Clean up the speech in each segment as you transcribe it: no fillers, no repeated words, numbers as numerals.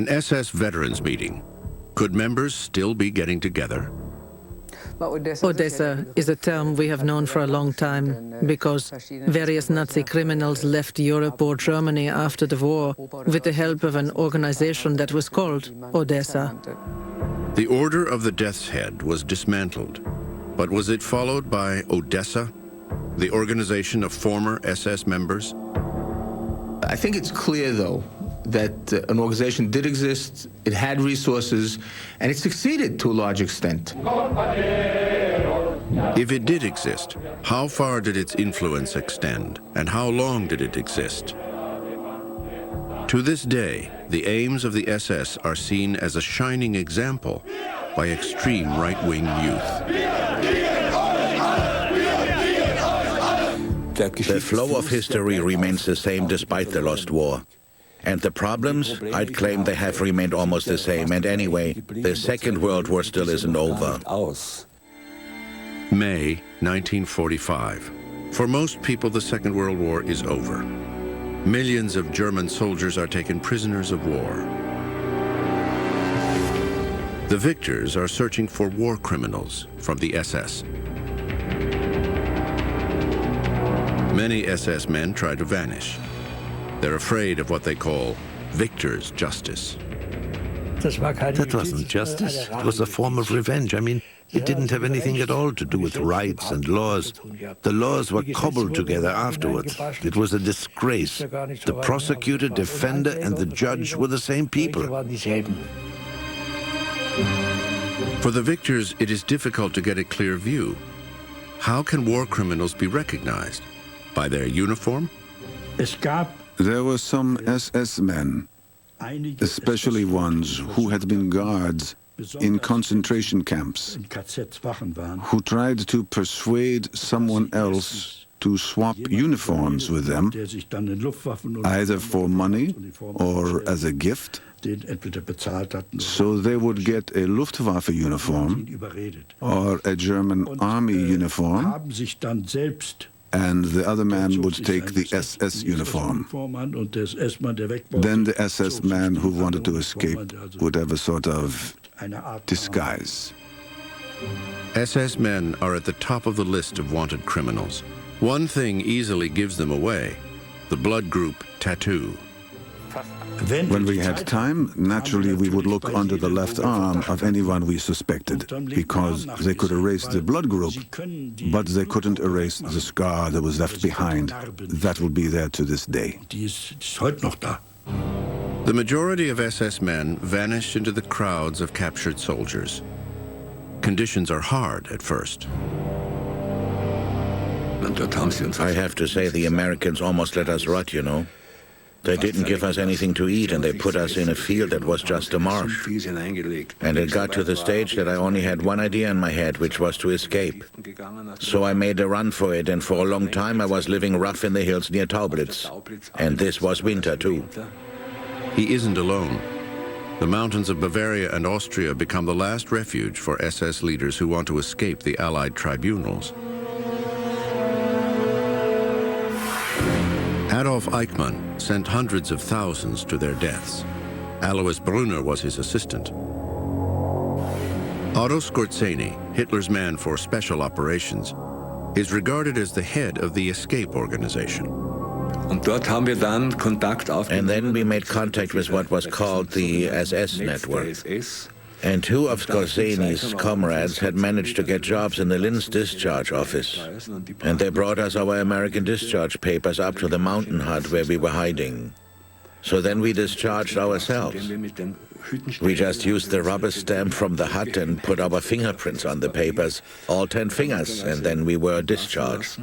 An SS veterans meeting. Could members still be getting together? Odessa is a term we have known for a long time because various Nazi criminals left Europe or Germany after the war with the help of an organization that was called Odessa. The Order of the Death's Head was dismantled, but was it followed by Odessa, the organization of former SS members? I think it's clear, though, that an organization did exist, it had resources, and it succeeded to a large extent. If it did exist, how far did its influence extend, and how long did it exist? To this day, the aims of the SS are seen as a shining example by extreme right-wing youth. The flow of history remains the same despite the lost war. And the problems, I'd claim they have remained almost the same. And anyway, the Second World War still isn't over. May 1945. For most people, the Second World War is over. Millions of German soldiers are taken prisoners of war. The victors are searching for war criminals from the SS. Many SS men try to vanish. They're afraid of what they call victor's justice. That wasn't justice. It was a form of revenge. I mean, it didn't have anything at all to do with rights and laws. The laws were cobbled together afterwards. It was a disgrace. The prosecutor, defender, and the judge were the same people. For the victors, it is difficult to get a clear view. How can war criminals be recognized? By their uniform? There were some SS men, especially ones who had been guards in concentration camps, who tried to persuade someone else to swap uniforms with them, either for money or as a gift, so they would get a Luftwaffe uniform or a German army uniform, and the other man would take the SS uniform. Then the SS man who wanted to escape would have a sort of disguise. SS men are at the top of the list of wanted criminals. One thing easily gives them away: the blood group tattoo. When we had time, naturally we would look under the left arm of anyone we suspected, because they could erase the blood group, but they couldn't erase the scar that was left behind. That will be there to this day. The majority of SS men vanish into the crowds of captured soldiers. Conditions are hard at first. I have to say the Americans almost let us rot, you know. They didn't give us anything to eat, and they put us in a field that was just a marsh. And it got to the stage that I only had one idea in my head, which was to escape. So I made a run for it, and for a long time I was living rough in the hills near Taublitz. And this was winter, too. He isn't alone. The mountains of Bavaria and Austria become the last refuge for SS leaders who want to escape the Allied tribunals. Adolf Eichmann sent hundreds of thousands to their deaths. Alois Brunner was his assistant. Otto Skorzeny, Hitler's man for special operations, is regarded as the head of the escape organization. And then we made contact with what was called the SS network. And two of Skorzeny's comrades had managed to get jobs in the Linz discharge office. And they brought us our American discharge papers up to the mountain hut where we were hiding. So then we discharged ourselves. We just used the rubber stamp from the hut and put our fingerprints on the papers, all 10 fingers, and then we were discharged.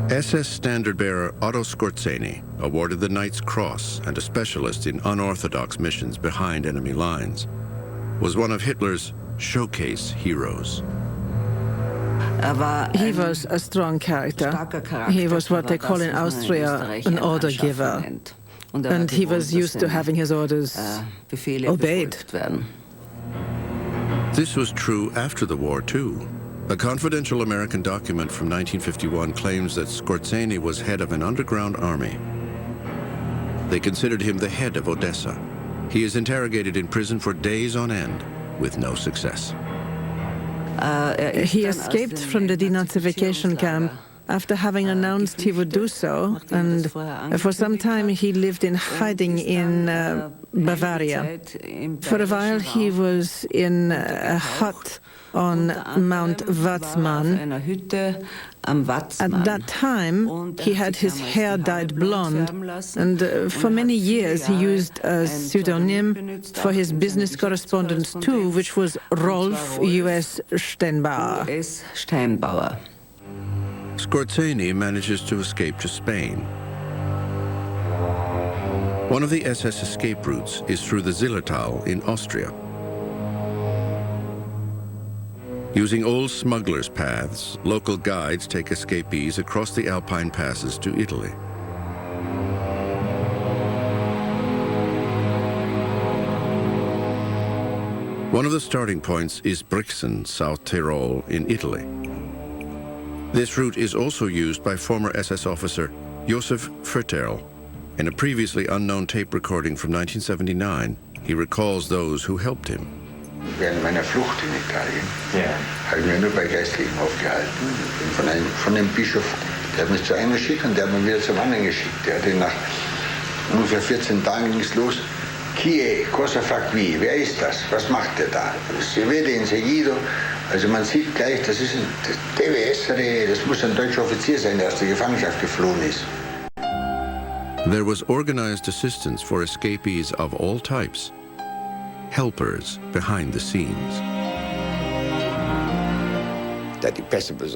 SS standard-bearer Otto Skorzeny, awarded the Knight's Cross and a specialist in unorthodox missions behind enemy lines, was one of Hitler's showcase heroes. He was a strong character. He was what they call in Austria an order giver. And he was used to having his orders obeyed. This was true after the war, too. A confidential American document from 1951 claims that Skorzeny was head of an underground army. They considered him the head of Odessa. He is interrogated in prison for days on end with no success. He escaped from the denazification camp after having announced he would do so, and for some time he lived in hiding in Bavaria. For a while he was in a hut on Mount Watzmann. At that time, he had his hair dyed blonde, and for many years he used a pseudonym for his business correspondence too, which was Rolf U.S. Steinbauer. Skorzeny manages to escape to Spain. One of the SS escape routes is through the Zillertal in Austria. Using old smugglers' paths, local guides take escapees across the Alpine passes to Italy. One of the starting points is Brixen, South Tyrol in Italy. This route is also used by former SS officer Josef Ferterl. In a previously unknown tape recording from 1979, he recalls those who helped him. Während meiner Flucht in Italien habe ich mich nur bei Geistlichen aufgehalten. Ich bin von dem Bischof, der hat mich zu einem geschickt und der hat mich wieder zum anderen geschickt. Der hatte nach ungefähr 14 Tagen ging es los. Chi è? Cosa fa qui? Wer ist das? Was macht der da? Si vede in seguito. Also man sieht gleich, das muss ein deutscher Offizier sein, der aus der Gefangenschaft geflohen ist. There was organized assistance for escapees of all types. Helpers behind the scenes.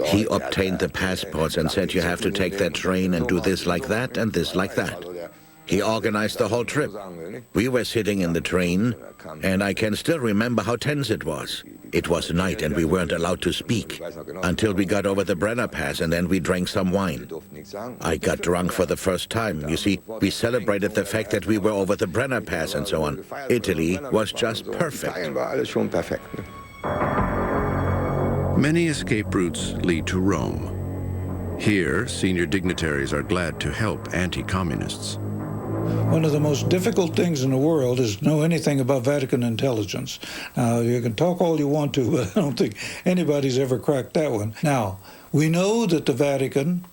He obtained the passports and said you have to take that train and do this like that and this like that. He organized the whole trip. We were sitting in the train, and I can still remember how tense it was. It was night and we weren't allowed to speak until we got over the Brenner Pass, and then we drank some wine. I got drunk for the first time. You see, we celebrated the fact that we were over the Brenner Pass and so on. Italy was just perfect. Many escape routes lead to Rome. Here, senior dignitaries are glad to help anti-communists. One of the most difficult things in the world is to know anything about Vatican intelligence. Now, you can talk all you want to, but I don't think anybody's ever cracked that one. Now, we know that the Vatican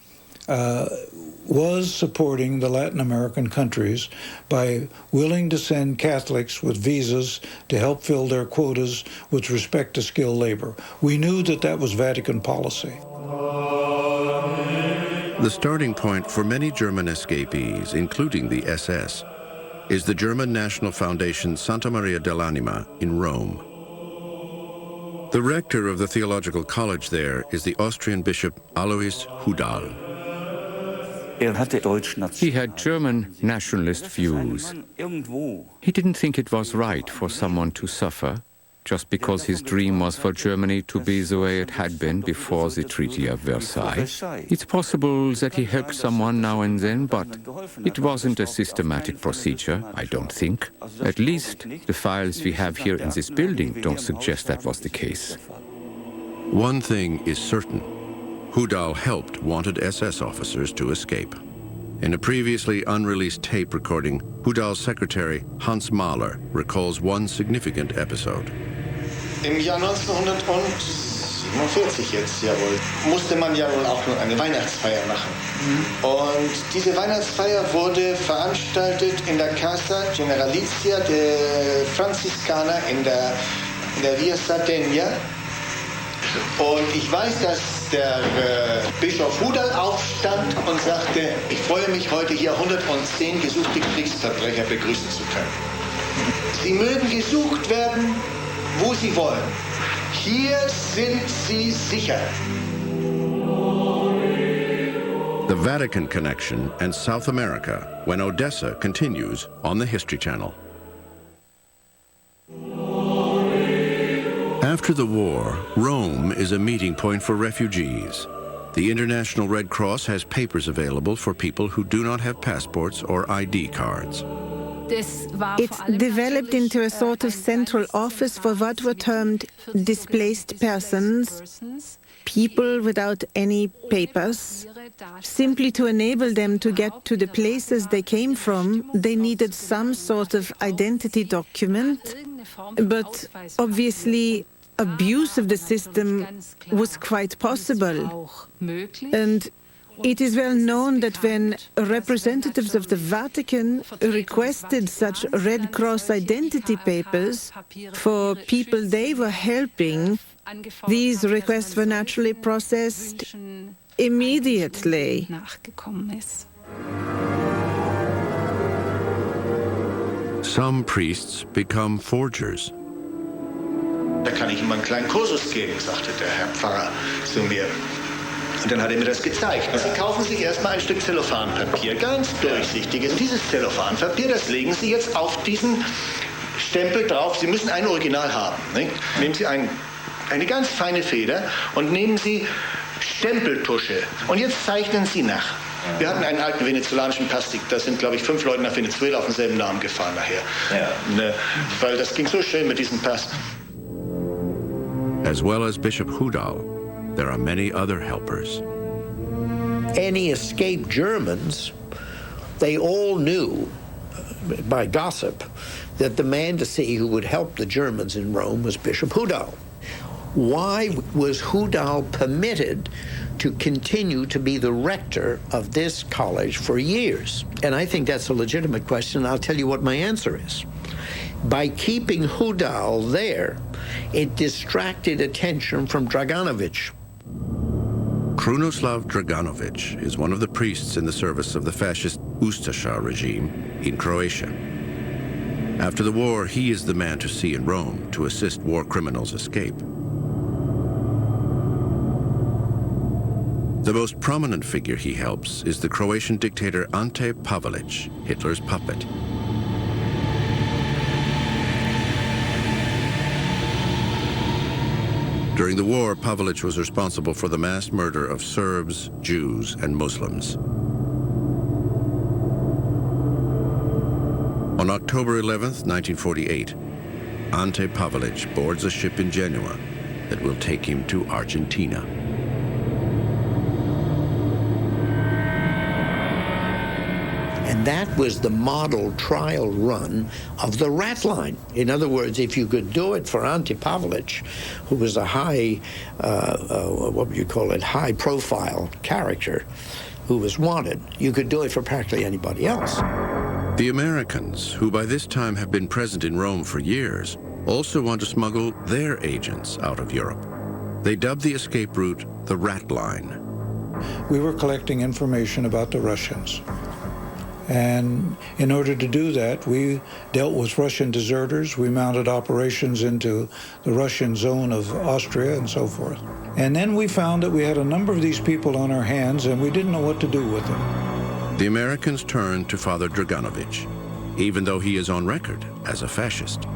was supporting the Latin American countries by willing to send Catholics with visas to help fill their quotas with respect to skilled labor. We knew that that was Vatican policy. The starting point for many German escapees, including the SS, is the German National Foundation Santa Maria dell'Anima in Rome. The rector of the theological college there is the Austrian bishop Alois Hudal. He had German nationalist views. He didn't think it was right for someone to suffer just because his dream was for Germany to be the way it had been before the Treaty of Versailles. It's possible that he helped someone now and then, but it wasn't a systematic procedure, I don't think. At least the files we have here in this building don't suggest that was the case. One thing is certain. Hudal helped wanted SS officers to escape. In a previously unreleased tape recording, Hudal's secretary, Hans Mahler, recalls one significant episode. Im Jahr 1947 jetzt, jawohl, musste man ja wohl auch nur eine Weihnachtsfeier machen. Und diese Weihnachtsfeier wurde veranstaltet in der Casa Generalizia der Franziskaner in der Via Sardegna. Und ich weiß, dass der Bischof Hudal aufstand und sagte, ich freue mich heute hier 110 gesuchte Kriegsverbrecher begrüßen zu können. Sie mögen gesucht werden, wo sie wollen. Hier sind sie sicher. The Vatican Connection and South America when Odessa continues on the History Channel. After the war, Rome is a meeting point for refugees. The International Red Cross has papers available for people who do not have passports or ID cards. It developed into a sort of central office for what were termed displaced persons, people without any papers, simply to enable them to get to the places they came from, they needed some sort of identity document, but obviously abuse of the system was quite possible. And it is well known that when representatives of the Vatican requested such Red Cross identity papers for people they were helping, these requests were naturally processed immediately. Some priests become forgers. Da kann ich ihm einen kleinen Kursus geben, sagte der Herr Pfarrer zu mir. Und dann hat er mir das gezeigt. Sie kaufen sich erstmal ein Stück Zellophanpapier, ganz durchsichtiges. Dieses Zellophanpapier, das legen Sie jetzt auf diesen Stempel drauf. Sie müssen ein Original haben. Nicht? Nehmen Sie eine ganz feine Feder und nehmen Sie Stempeltusche. Und jetzt zeichnen Sie nach. Wir hatten einen alten venezolanischen Pass, da sind, glaube ich, 5 Leute nach Venezuela auf denselben Namen gefahren nachher. Ja. Weil das ging so schön mit diesem Pass. As well as Bishop Hudal, there are many other helpers. Any escaped Germans, they all knew by gossip that the man to see who would help the Germans in Rome was Bishop Hudal. Why was Hudal permitted to continue to be the rector of this college for years? And I think that's a legitimate question, and I'll tell you what my answer is. By keeping Hudal there, it distracted attention from Draganovich. Krunoslav Draganovich is one of the priests in the service of the fascist Ustasha regime in Croatia. After the war, he is the man to see in Rome to assist war criminals escape. The most prominent figure he helps is the Croatian dictator Ante Pavelić, Hitler's puppet. During the war, Pavelić was responsible for the mass murder of Serbs, Jews, and Muslims. On October 11th, 1948, Ante Pavelić boards a ship in Genoa that will take him to Argentina. And that was the model trial run of the rat line. In other words, if you could do it for Ante Pavelić, who was a high, what would you call it, high-profile character who was wanted, you could do it for practically anybody else. The Americans, who by this time have been present in Rome for years, also want to smuggle their agents out of Europe. They dubbed the escape route the rat line. We were collecting information about the Russians. And in order to do that, we dealt with Russian deserters. We mounted operations into the Russian zone of Austria and so forth. And then we found that we had a number of these people on our hands, and we didn't know what to do with them. The Americans turned to Father Draganovich, even though he is on record as a fascist.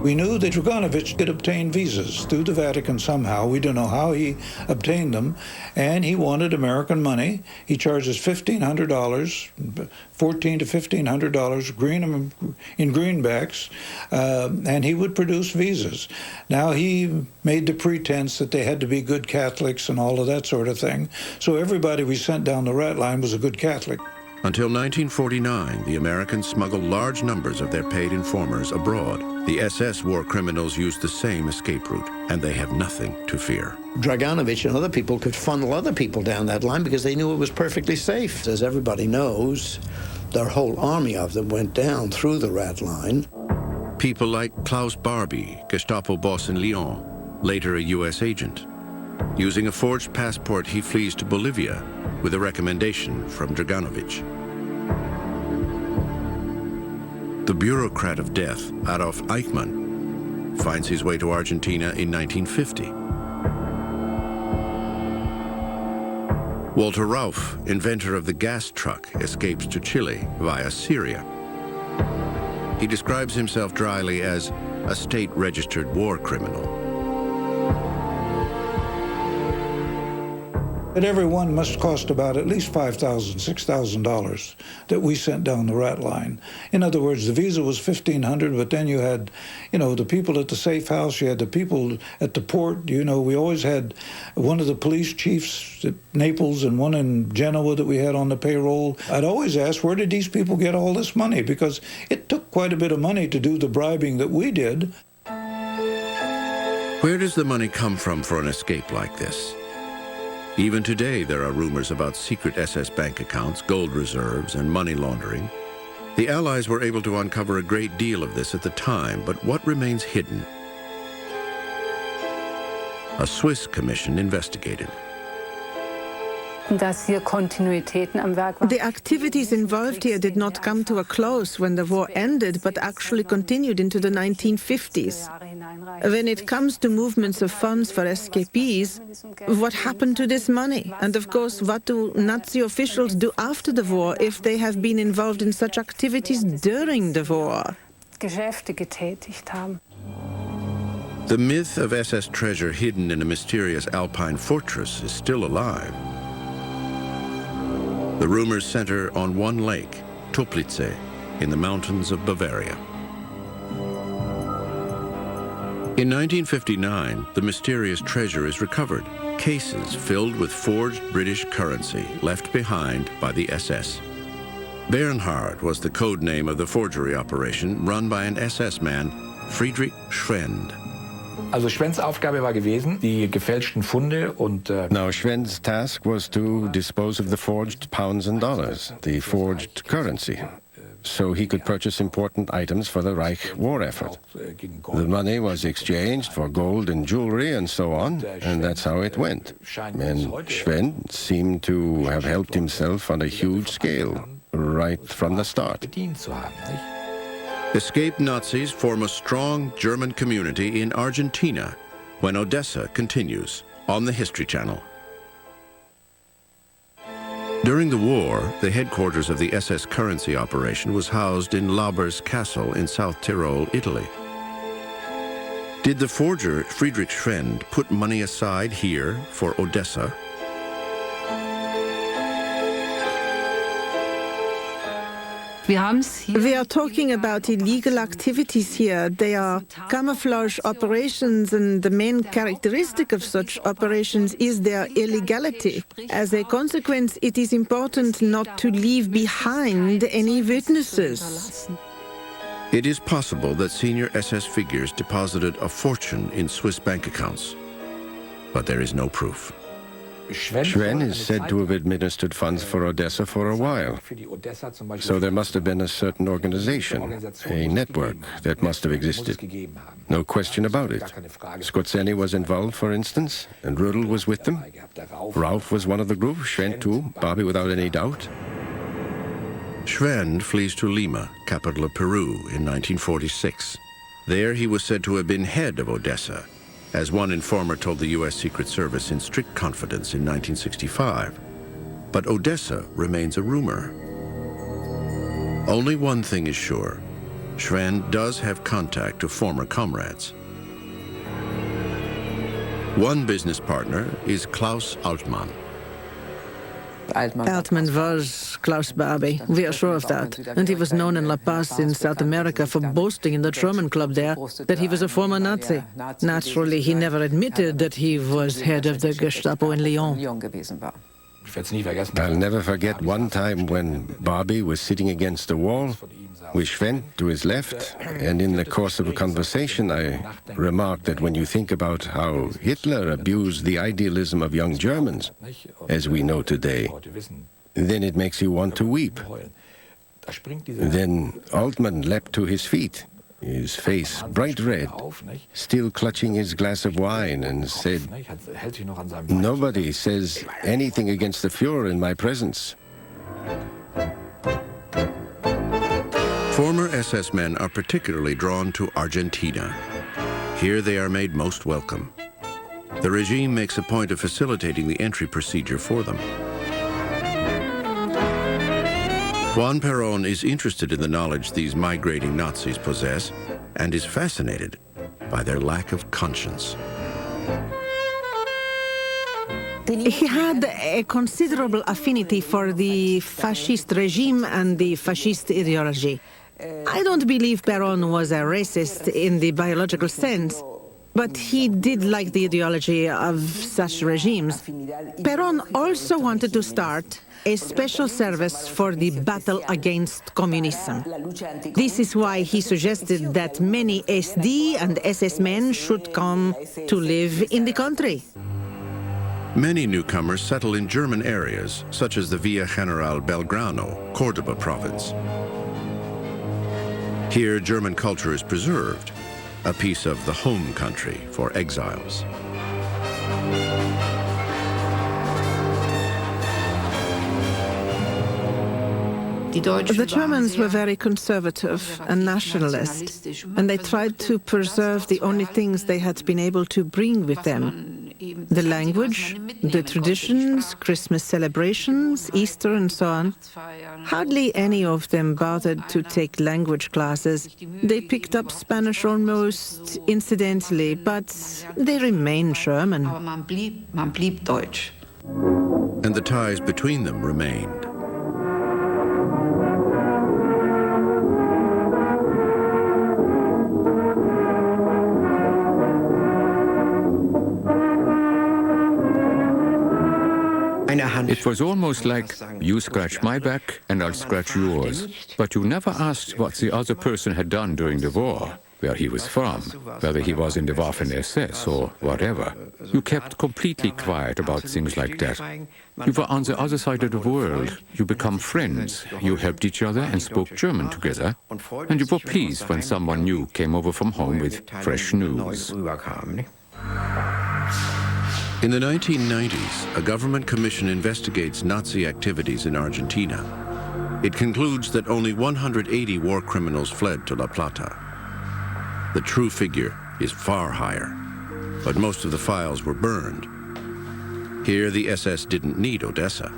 We knew that Draganovich did obtain visas through the Vatican somehow. We don't know how he obtained them. And he wanted American money. He charges $1,500, $1,400 to $1,500 in greenbacks, and he would produce visas. Now, he made the pretense that they had to be good Catholics and all of that sort of thing. So everybody we sent down the rat line was a good Catholic. Until 1949, the Americans smuggled large numbers of their paid informers abroad. The SS war criminals used the same escape route, and they have nothing to fear. Draganovich and other people could funnel other people down that line because they knew it was perfectly safe. As everybody knows, their whole army of them went down through the rat line. People like Klaus Barbie, Gestapo boss in Lyon, later a U.S. agent. Using a forged passport, he flees to Bolivia with a recommendation from Draganovich. The bureaucrat of death, Adolf Eichmann, finds his way to Argentina in 1950. Walter Rauff, inventor of the gas truck, escapes to Chile via Syria. He describes himself dryly as a state-registered war criminal. But every one must cost about at least $5,000, $6,000 that we sent down the rat line. In other words, the visa was $1,500, but then you had, the people at the safe house, you had the people at the port. We always had one of the police chiefs at Naples and one in Genoa that we had on the payroll. I'd always ask, where did these people get all this money? Because it took quite a bit of money to do the bribing that we did. Where does the money come from for an escape like this? Even today, there are rumors about secret SS bank accounts, gold reserves, and money laundering. The Allies were able to uncover a great deal of this at the time, but what remains hidden? A Swiss commission investigated. The activities involved here did not come to a close when the war ended, but actually continued into the 1950s. When it comes to movements of funds for escapees, what happened to this money? And of course, what do Nazi officials do after the war if they have been involved in such activities during the war? The myth of SS treasure hidden in a mysterious Alpine fortress is still alive. The rumors center on one lake, Toplice, in the mountains of Bavaria. In 1959, the mysterious treasure is recovered, cases filled with forged British currency left behind by the SS. Bernhard was the code name of the forgery operation run by an SS man, Friedrich Schwend. Also Schwends Aufgabe war gewesen, die gefälschten Funde und Now Schwend's task was to dispose of the forged pounds and dollars, the forged currency, so he could purchase important items for the Reich war effort. The money was exchanged for gold and jewelry and so on, and that's how it went. And Schwend seemed to have helped himself on a huge scale, right from the start. Escaped Nazis form a strong German community in Argentina when Odessa continues on the History Channel. During the war, the headquarters of the SS currency operation was housed in Laber's Castle in South Tyrol, Italy. Did the forger Friedrich Schwend put money aside here for Odessa? We are talking about illegal activities here. They are camouflage operations, and the main characteristic of such operations is their illegality. As a consequence, it is important not to leave behind any witnesses. It is possible that senior SS figures deposited a fortune in Swiss bank accounts, but there is no proof. Schwen is said to have administered funds for Odessa for a while. So there must have been a certain organization, a network that must have existed. No question about it. Skorzeny was involved, for instance, and Rudel was with them. Ralph was one of the group, Schwen too, Bobby without any doubt. Schwend flees to Lima, capital of Peru, in 1946. There he was said to have been head of Odessa, as one informer told the U.S. Secret Service in strict confidence in 1965. But Odessa remains a rumor. Only one thing is sure. Schwend does have contact to former comrades. One business partner is Klaus Altmann. Altman was Klaus Barbie. We are sure of that. And he was known in La Paz in South America for boasting in the Truman Club there that he was a former Nazi. Naturally, he never admitted that he was head of the Gestapo in Lyon. I'll never forget one time when Barbie was sitting against a wall with Schwen to his left, and in the course of a conversation I remarked that when you think about how Hitler abused the idealism of young Germans, as we know today, then it makes you want to weep. Then Altman leapt to his feet, his face bright red, still clutching his glass of wine, and said, "Nobody says anything against the Fuhrer in my presence." Former SS men are particularly drawn to Argentina. Here they are made most welcome. The regime makes a point of facilitating the entry procedure for them. Juan Perón is interested in the knowledge these migrating Nazis possess and is fascinated by their lack of conscience. He had a considerable affinity for the fascist regime and the fascist ideology. I don't believe Perón was a racist in the biological sense, but he did like the ideology of such regimes. Perón also wanted to start a special service for the battle against communism. This is why he suggested that many SD and SS men should come to live in the country. Many newcomers settle in German areas, such as the Villa General Belgrano, Córdoba province. Here, German culture is preserved, a piece of the home country for exiles. The Germans were very conservative and nationalist, and they tried to preserve the only things they had been able to bring with them: the language, the traditions, Christmas celebrations, Easter, and so on. Hardly any of them bothered to take language classes. They picked up Spanish almost incidentally, but they remained German. And the ties between them remained. It was almost like, you scratch my back and I'll scratch yours. But you never asked what the other person had done during the war, where he was from, whether he was in the Waffen-SS or whatever. You kept completely quiet about things like that. You were on the other side of the world. You become friends. You helped each other and spoke German together. And you were pleased when someone new came over from home with fresh news. In the 1990s, a government commission investigates Nazi activities in Argentina. It concludes that only 180 war criminals fled to La Plata. The true figure is far higher, but most of the files were burned. Here, the SS didn't need Odessa.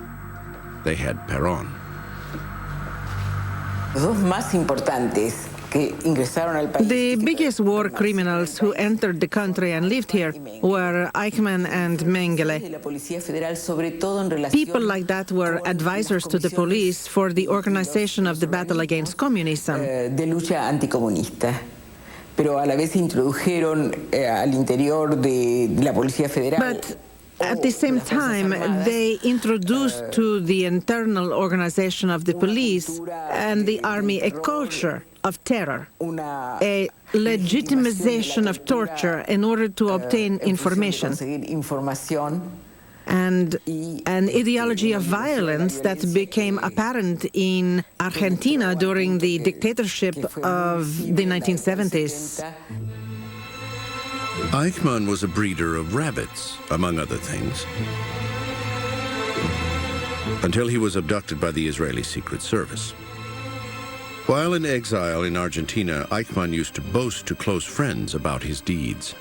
They had Perón. The biggest war criminals who entered the country and lived here were Eichmann and Mengele. People like that were advisors to the police for the organization of the battle against communism. But at the same time, they introduced to the internal organization of the police and the army a culture of terror, a legitimization of torture in order to obtain information, and an ideology of violence that became apparent in Argentina during the dictatorship of the 1970s. Eichmann was a breeder of rabbits, among other things, until he was abducted by the Israeli Secret Service. While in exile in Argentina, Eichmann used to boast to close friends about his deeds.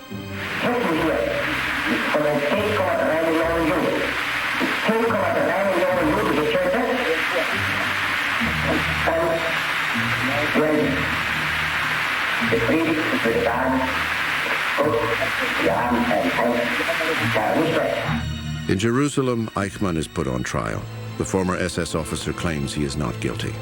In Jerusalem, Eichmann is put on trial. The former SS officer claims he is not guilty.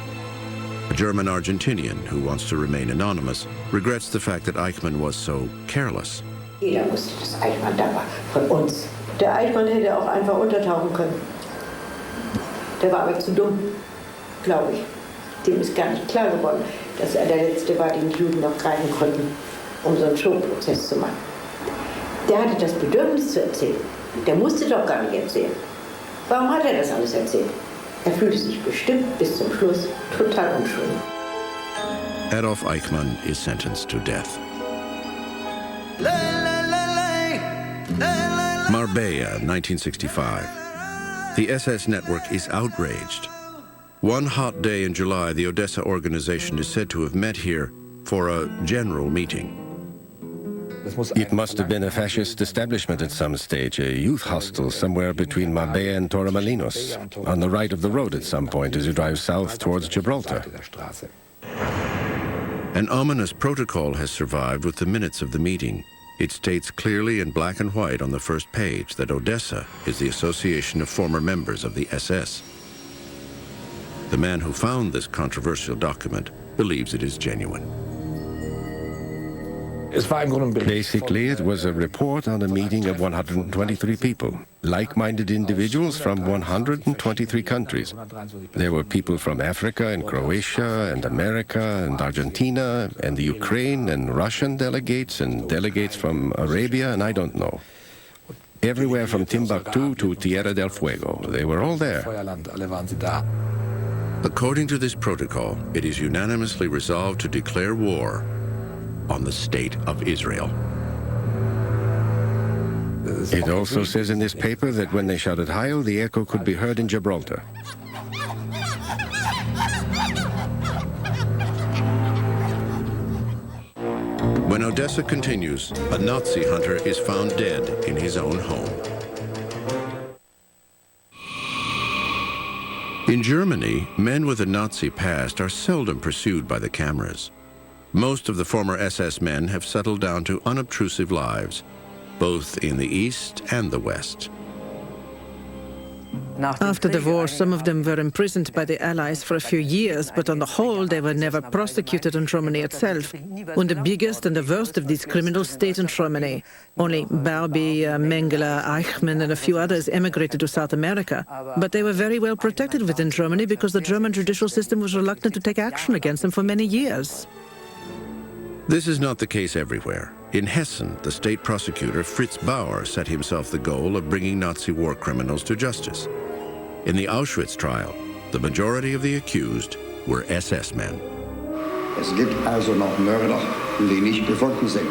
A German Argentinian who wants to remain anonymous regrets the fact that Eichmann was so careless. Jeder wusste, dass Eichmann da war, von uns. Der Eichmann hätte auch einfach untertauchen können. Der war aber zu dumm, glaube ich. Dem ist gar nicht klar geworden, dass er der Letzte war, den die Juden noch greifen konnten, um so einen Showprozess zu machen. Der hatte das Bedürfnis zu erzählen. Der musste doch gar nicht erzählen. Warum hat er das alles erzählt? Er fühlte sich bestimmt bis zum Schluss total unschuldig. Adolf Eichmann is sentenced to death. Marbella, 1965. The SS network is outraged. One hot day in July, the Odessa organization is said to have met here for a general meeting. It must have been a fascist establishment at some stage, a youth hostel somewhere between Marbella and Torremolinos, on the right of the road at some point as you drive south towards Gibraltar. An ominous protocol has survived with the minutes of the meeting. It states clearly in black and white on the first page that Odessa is the association of former members of the SS. The man who found this controversial document believes it is genuine. Basically, it was a report on a meeting of 123 people, like-minded individuals from 123 countries. There were people from Africa and Croatia and America and Argentina and the Ukraine and Russian delegates and delegates from Arabia and I don't know. Everywhere from Timbuktu to Tierra del Fuego. They were all there. According to this protocol, it is unanimously resolved to declare war on the State of Israel. It also says in this paper that when they shouted Heil, the echo could be heard in Gibraltar. When Odessa continues, a Nazi hunter is found dead in his own home. In Germany, men with a Nazi past are seldom pursued by the cameras. Most of the former SS men have settled down to unobtrusive lives, both in the East and the West. After the war, some of them were imprisoned by the Allies for a few years, but on the whole, they were never prosecuted in Germany itself. And the biggest and the worst of these criminals stayed in Germany. Only Barbie, Mengele, Eichmann, and a few others emigrated to South America. But they were very well protected within Germany because the German judicial system was reluctant to take action against them for many years. This is not the case everywhere. In Hessen, the state prosecutor Fritz Bauer set himself the goal of bringing Nazi war criminals to justice. In the Auschwitz trial, the majority of the accused were SS men. Es gibt also noch Mörder, die nicht gefunden sind.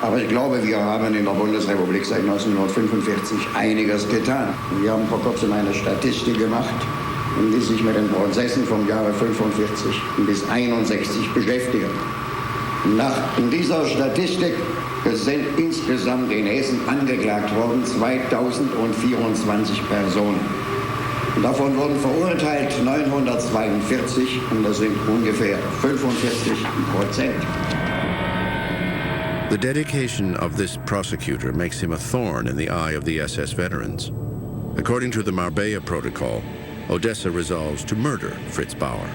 Aber ich glaube, wir haben in der Bundesrepublik seit 1945 einiges getan. Wir haben vor kurzem eine Statistik gemacht, die sich mit den Prozessen vom Jahre 45 bis 61 beschäftigen. Nach dieser Statistik sind insgesamt in Hessen angeklagt worden 2024 Personen. Davon wurden verurteilt 942 und das sind ungefähr 45%. The dedication of this prosecutor makes him a thorn in the eye of the SS veterans. According to the Marbella Protocol, Odessa resolves to murder Fritz Bauer.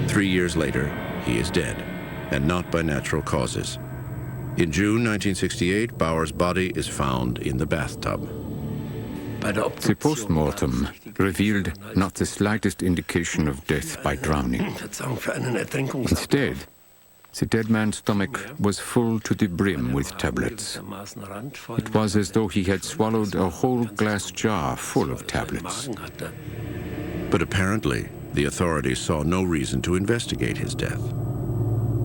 3 years later, he is dead, and not by natural causes. In June 1968, Bauer's body is found in the bathtub. The post-mortem revealed not the slightest indication of death by drowning. Instead, the dead man's stomach was full to the brim with tablets. It was as though he had swallowed a whole glass jar full of tablets. But apparently, the authorities saw no reason to investigate his death.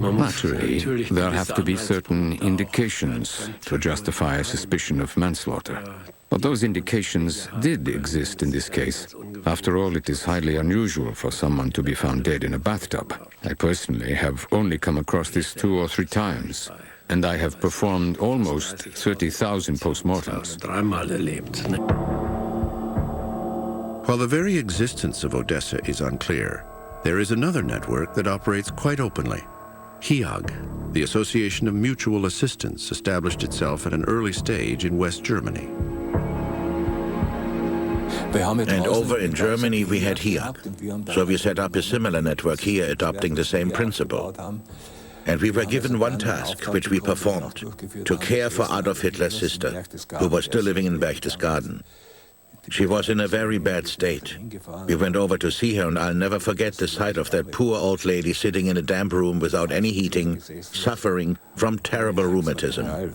Naturally, there have to be certain indications to justify a suspicion of manslaughter. But those indications did exist in this case. After all, it is highly unusual for someone to be found dead in a bathtub. I personally have only come across this 2 or 3 times, and I have performed almost 30,000 postmortems. While the very existence of Odessa is unclear, there is another network that operates quite openly. HIAG, the Association of Mutual Assistance, established itself at an early stage in West Germany. And over in Germany we had HIAG. So we set up a similar network here adopting the same principle. And we were given one task, which we performed, to care for Adolf Hitler's sister, who was still living in Berchtesgaden. She was in a very bad state. We went over to see her, and I'll never forget the sight of that poor old lady sitting in a damp room without any heating, suffering from terrible rheumatism.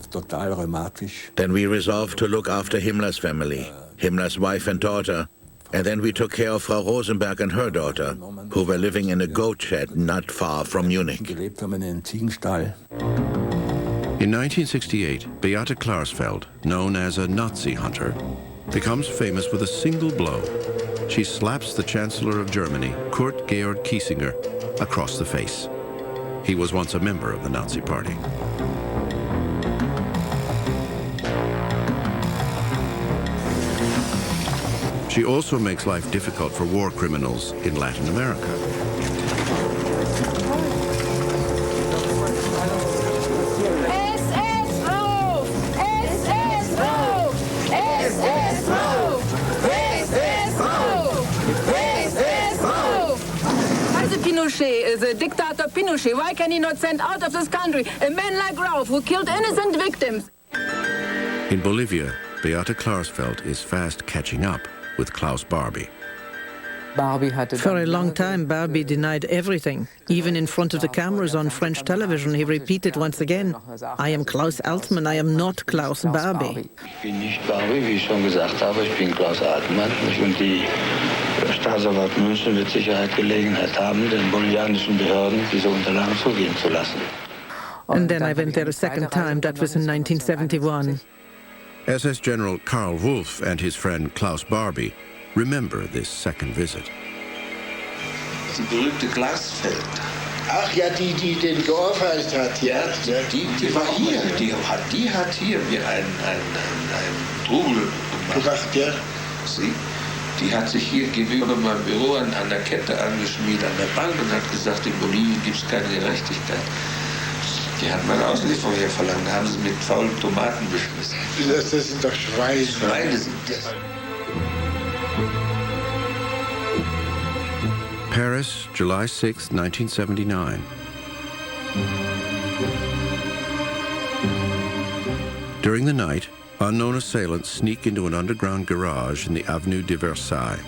Then we resolved to look after Himmler's family, Himmler's wife and daughter, and then we took care of Frau Rosenberg and her daughter, who were living in a goat shed not far from Munich. In 1968, Beate Klarsfeld, known as a Nazi hunter, becomes famous with a single blow. She slaps the Chancellor of Germany, Kurt Georg Kiesinger, across the face. He was once a member of the Nazi Party. She also makes life difficult for war criminals in Latin America. SS Pinochet, why can he not send out of this country a man like Rauf who killed innocent victims? In Bolivia, Beate Klarsfeld is fast catching up with Klaus Barbie. For a long time, Barbie denied everything. Even in front of the cameras on French television, he repeated once again, I am Klaus Altmann, I am not Klaus Barbie. Ich bin nicht Barbie, wie ich schon gesagt habe, ich bin Klaus Altmann. Und die Staatsanwalt München wird sicher Gelegenheit haben, den bolivianischen Behörden diese Unterlagen zugehen zu lassen. And then I went there a second time, that was in 1971. SS General Karl Wolff and his friend Klaus Barbie remember this second visit. Die berühmte Glasfeld. Ach ja, die den geohrfeigt hat. Ja, die war hier. Die hat hier mir ein Trubel gemacht. Ja. Sie, die hat sich hier gegenüber meinem Büro an der Kette angeschmiert, an der Bank und hat gesagt, in Bolivien gibt es keine Gerechtigkeit. Die hat meine Auslieferung hier verlangt, da haben sie mit faulen Tomaten beschmissen. Das sind doch Schweine. Schweine sind das. Paris, July 6, 1979. During the night, unknown assailants sneak into an underground garage in the Avenue de Versailles.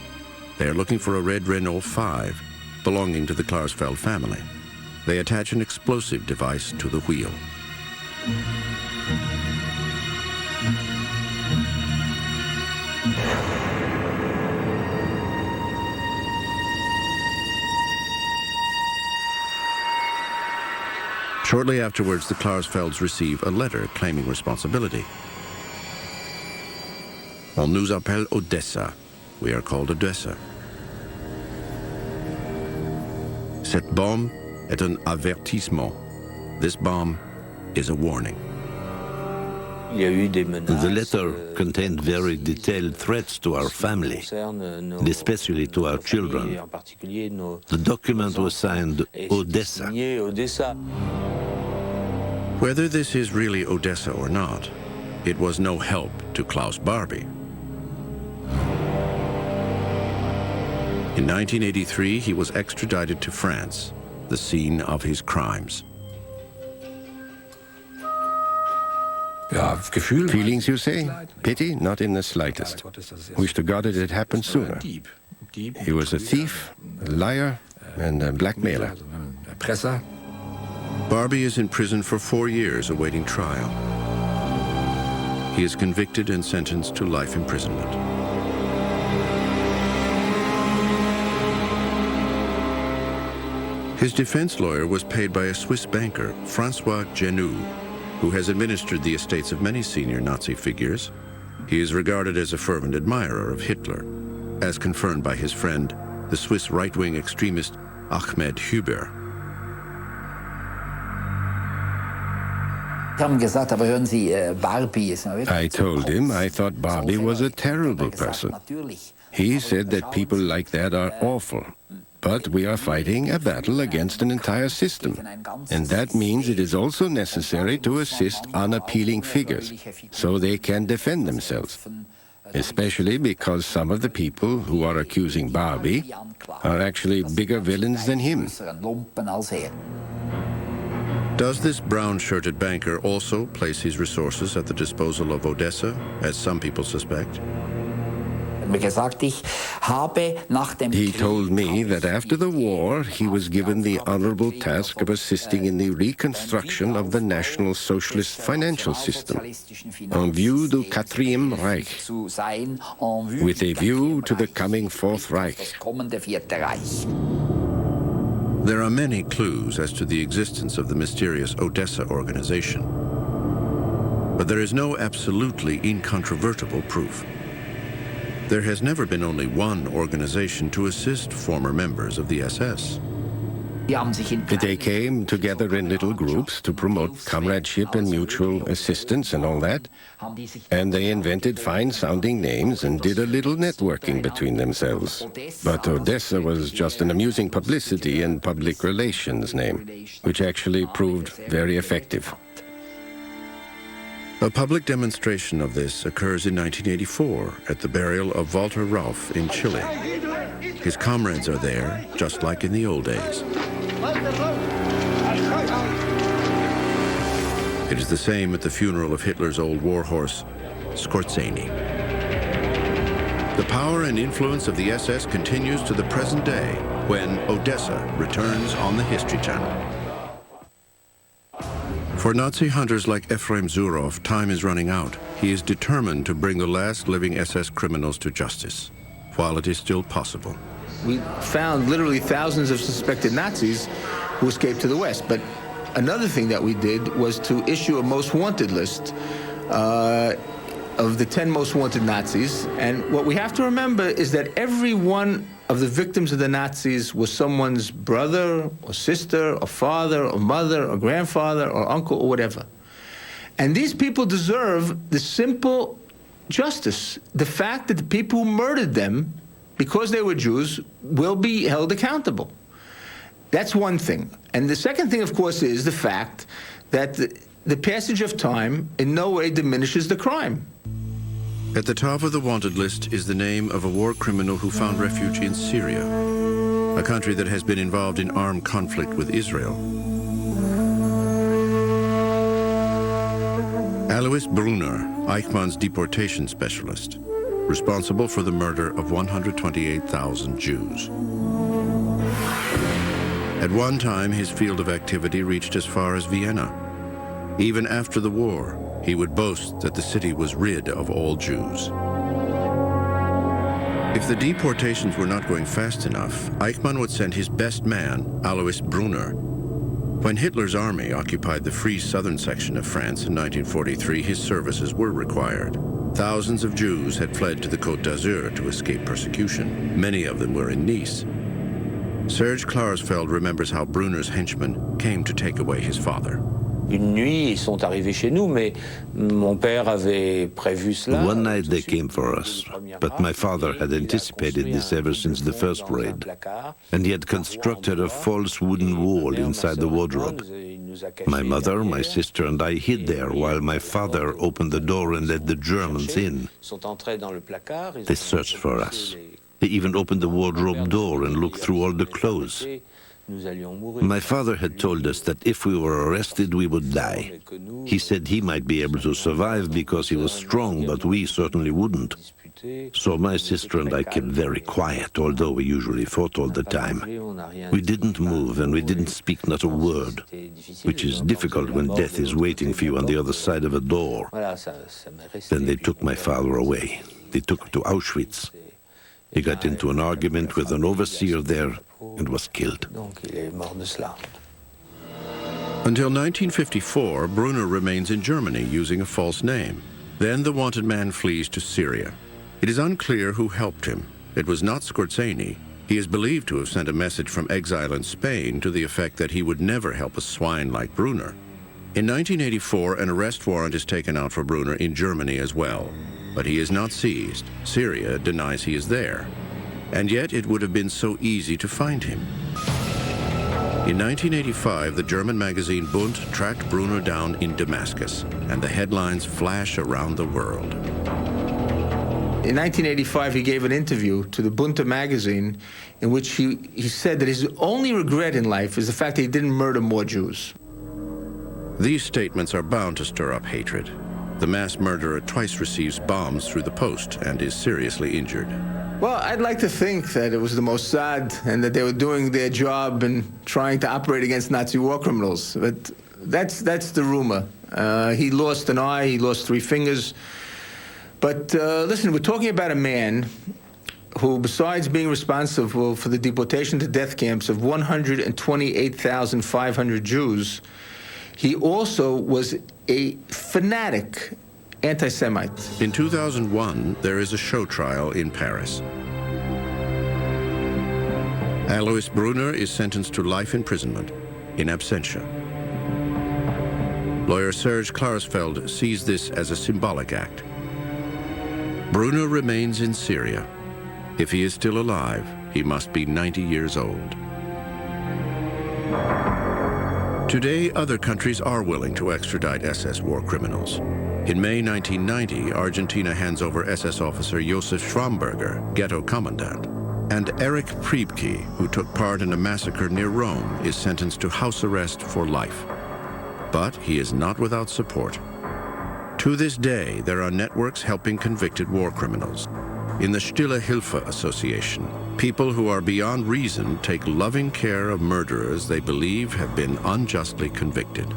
They are looking for a red Renault 5 belonging to the Klarsfeld family. They attach an explosive device to the wheel. Shortly afterwards, the Klarsfelds receive a letter claiming responsibility. On nous appelle Odessa. We are called Odessa. Cette bombe est un avertissement. This bomb is a warning. The letter contained very detailed threats to our family, and especially to our children. The document was signed Odessa. Whether this is really Odessa or not, it was no help to Klaus Barbie. In 1983, he was extradited to France, the scene of his crimes. Feelings, you say? Pity? Not in the slightest. Wish to God it had happened sooner. He was a thief, a liar, and a blackmailer. Barbie is in prison for 4 years awaiting trial. He is convicted and sentenced to life imprisonment. His defense lawyer was paid by a Swiss banker, François Genoux, who has administered the estates of many senior Nazi figures. He is regarded as a fervent admirer of Hitler, as confirmed by his friend, the Swiss right-wing extremist Ahmed Huber. I told him I thought Barbie was a terrible person. He said that people like that are awful. But we are fighting a battle against an entire system. And that means it is also necessary to assist unappealing figures, so they can defend themselves. Especially because some of the people who are accusing Barbie are actually bigger villains than him. Does this brown-shirted banker also place his resources at the disposal of Odessa, as some people suspect? He told me that after the war, he was given the honorable task of assisting in the reconstruction of the National Socialist financial system, en vue du Quatrième Reich, with a view to the coming Fourth Reich. There are many clues as to the existence of the mysterious Odessa organization, but there is no absolutely incontrovertible proof. There has never been only one organization to assist former members of the SS. They came together in little groups to promote comradeship and mutual assistance and all that. And they invented fine-sounding names and did a little networking between themselves. But Odessa was just an amusing publicity and public relations name, which actually proved very effective. A public demonstration of this occurs in 1984 at the burial of Walter Rauf in Chile. His comrades are there, just like in the old days. It is the same at the funeral of Hitler's old warhorse, Skorzeny. The power and influence of the SS continues to the present day when Odessa returns on the History Channel. For Nazi hunters like Efraim Zurov, time is running out. He is determined to bring the last living SS criminals to justice, while it is still possible. We found literally thousands of suspected Nazis who escaped to the West. But another thing that we did was to issue a most wanted list of the 10 most wanted Nazis. And what we have to remember is that every one of the victims of the Nazis was someone's brother or sister or father or mother or grandfather or uncle or whatever. And these people deserve the simple justice, the fact that the people who murdered them because they were Jews will be held accountable. That's one thing. And the second thing, of course, is the fact that the passage of time in no way diminishes the crime. At the top of the wanted list is the name of a war criminal who found refuge in Syria, a country that has been involved in armed conflict with Israel. Alois Brunner, Eichmann's deportation specialist, responsible for the murder of 128,000 Jews. At one time, his field of activity reached as far as Vienna. Even after the war, he would boast that the city was rid of all Jews. If the deportations were not going fast enough, Eichmann would send his best man, Alois Brunner. When Hitler's army occupied the free southern section of France in 1943, his services were required. Thousands of Jews had fled to the Côte d'Azur to escape persecution. Many of them were in Nice. Serge Klarsfeld remembers how Brunner's henchmen came to take away his father. Une nuit, ils sont arrivés chez nous, mais mon père avait prévu cela. One night they came for us, but my father had anticipated this ever since the first raid, and he had constructed a false wooden wall inside the wardrobe. My mother, my sister, and I hid there while my father opened the door and let the Germans in. They searched for us. They even opened the wardrobe door and looked through all the clothes. My father had told us that if we were arrested, we would die. He said he might be able to survive because he was strong, but we certainly wouldn't. So my sister and I kept very quiet, although we usually fought all the time. We didn't move and we didn't speak not a word, which is difficult when death is waiting for you on the other side of a door. Then they took my father away. They took him to Auschwitz. He got into an argument with an overseer there and was killed. Until 1954, Brunner remains in Germany using a false name. Then the wanted man flees to Syria. It is unclear who helped him. It was not Skorzeny. He is believed to have sent a message from exile in Spain to the effect that he would never help a swine like Brunner. In 1984, an arrest warrant is taken out for Brunner in Germany as well. But he is not seized. Syria denies he is there. And yet it would have been so easy to find him. In 1985, the German magazine Bund tracked Brunner down in Damascus, and the headlines flash around the world. In 1985, he gave an interview to the Bund magazine in which he said that his only regret in life is the fact that he didn't murder more Jews. These statements are bound to stir up hatred. The mass murderer twice receives bombs through the post and is seriously injured. Well, I'd like to think that it was the Mossad and that they were doing their job and trying to operate against Nazi war criminals. But that's the rumor. He lost an eye, he lost 3 fingers. But listen, we're talking about a man who, besides being responsible for the deportation to death camps of 128,500 Jews, he also was a fanatic anti-Semite. In 2001, there is a show trial in Paris. Alois Brunner is sentenced to life imprisonment in absentia. Lawyer Serge Klarsfeld sees this as a symbolic act. Brunner remains in Syria. If he is still alive, he must be 90 years old. Today, other countries are willing to extradite SS war criminals. In May 1990, Argentina hands over SS officer Josef Schwamberger, ghetto commandant. And Erich Priebke, who took part in a massacre near Rome, is sentenced to house arrest for life. But he is not without support. To this day, there are networks helping convicted war criminals. In the Stille Hilfe Association, people who are beyond reason take loving care of murderers they believe have been unjustly convicted.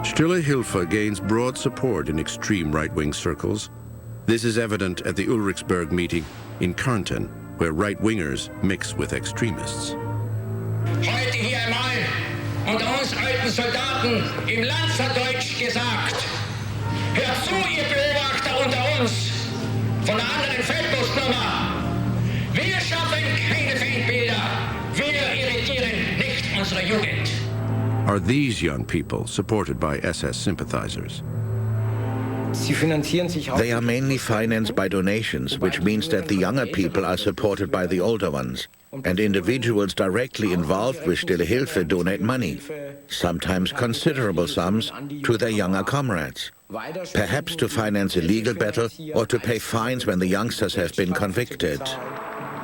Stille Hilfe gains broad support in extreme right-wing circles. This is evident at the Ulrichsburg meeting in Kärnten, where right-wingers mix with extremists. Heute hier einmal unter uns alten Soldaten im Lanzerdeutsch gesagt. Hört zu, ihr Beobachter unter uns von der anderen Feldpostnummer. Wir schaffen keine Feindbilder. Wir irritieren nicht unsere Jugend. Are these young people supported by SS sympathizers? They are mainly financed by donations, which means that the younger people are supported by the older ones. And individuals directly involved with Stille Hilfe donate money, sometimes considerable sums, to their younger comrades, perhaps to finance a legal battle or to pay fines when the youngsters have been convicted.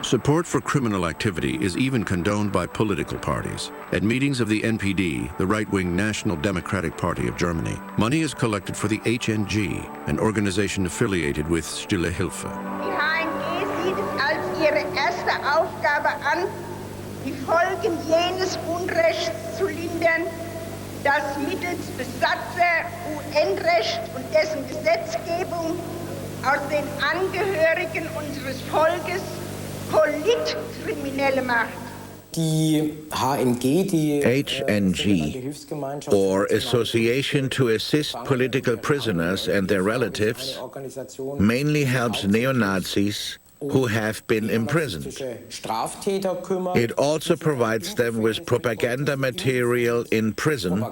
Support for criminal activity is even condoned by political parties. At meetings of the NPD, the right-wing National Democratic Party of Germany, money is collected for the HNG, an organization affiliated with Stille Hilfe. Die HNG sieht es als ihre erste Aufgabe an, die Folgen jenes Unrechts zu lindern, das mittels Besatzer, UN-Recht und dessen Gesetzgebung aus den Angehörigen unseres Volkes Politkriminelle macht. HNG, or Association to Assist Political Prisoners and Their Relatives, mainly helps neo-Nazis who have been imprisoned. It also provides them with propaganda material in prison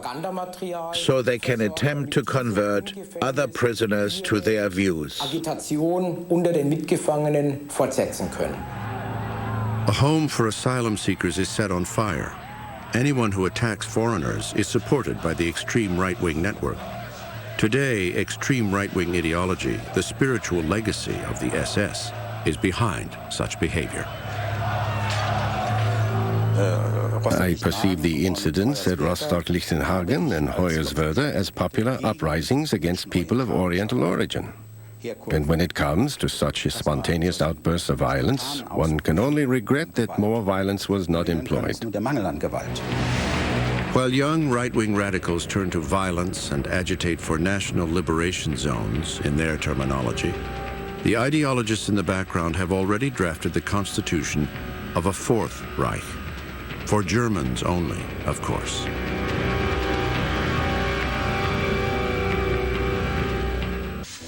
so they can attempt to convert other prisoners to their views. A home for asylum seekers is set on fire. Anyone who attacks foreigners is supported by the extreme right-wing network. Today, extreme right-wing ideology, the spiritual legacy of the SS, is behind such behavior. I perceive the incidents at Rostock-Lichtenhagen and Hoyerswerda as popular uprisings against people of Oriental origin. And when it comes to such spontaneous outbursts of violence, one can only regret that more violence was not employed. While young right-wing radicals turn to violence and agitate for national liberation zones, in their terminology, the ideologists in the background have already drafted the constitution of a Fourth Reich. For Germans only, of course.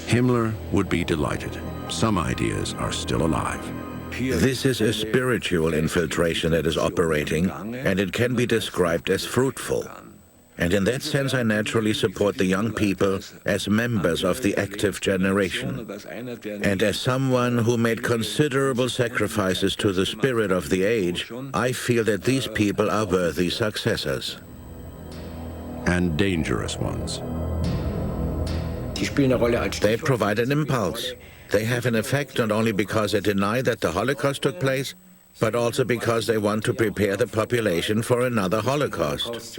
Himmler would be delighted. Some ideas are still alive. This is a spiritual infiltration that is operating, and it can be described as fruitful. And in that sense, I naturally support the young people as members of the active generation. And as someone who made considerable sacrifices to the spirit of the age, I feel that these people are worthy successors. And dangerous ones. They provide an impulse. They have an effect not only because they deny that the Holocaust took place, but also because they want to prepare the population for another Holocaust.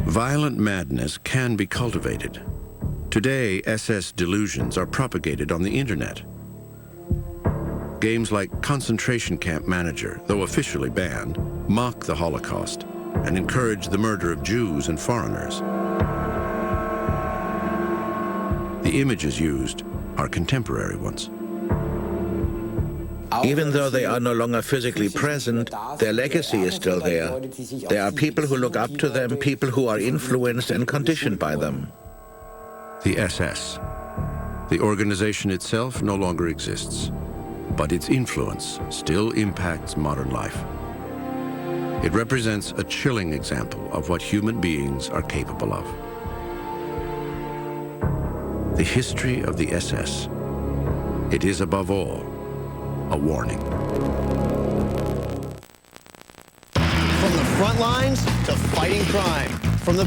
Violent madness can be cultivated. Today, SS delusions are propagated on the internet. Games like Concentration Camp Manager, though officially banned, mock the Holocaust and encourage the murder of Jews and foreigners. The images used are contemporary ones. Even though they are no longer physically present, their legacy is still there. There are people who look up to them, people who are influenced and conditioned by them. The SS. The organization itself no longer exists, but its influence still impacts modern life. It represents a chilling example of what human beings are capable of. The history of the SS. It is above all a warning. From the front lines to fighting crime, from the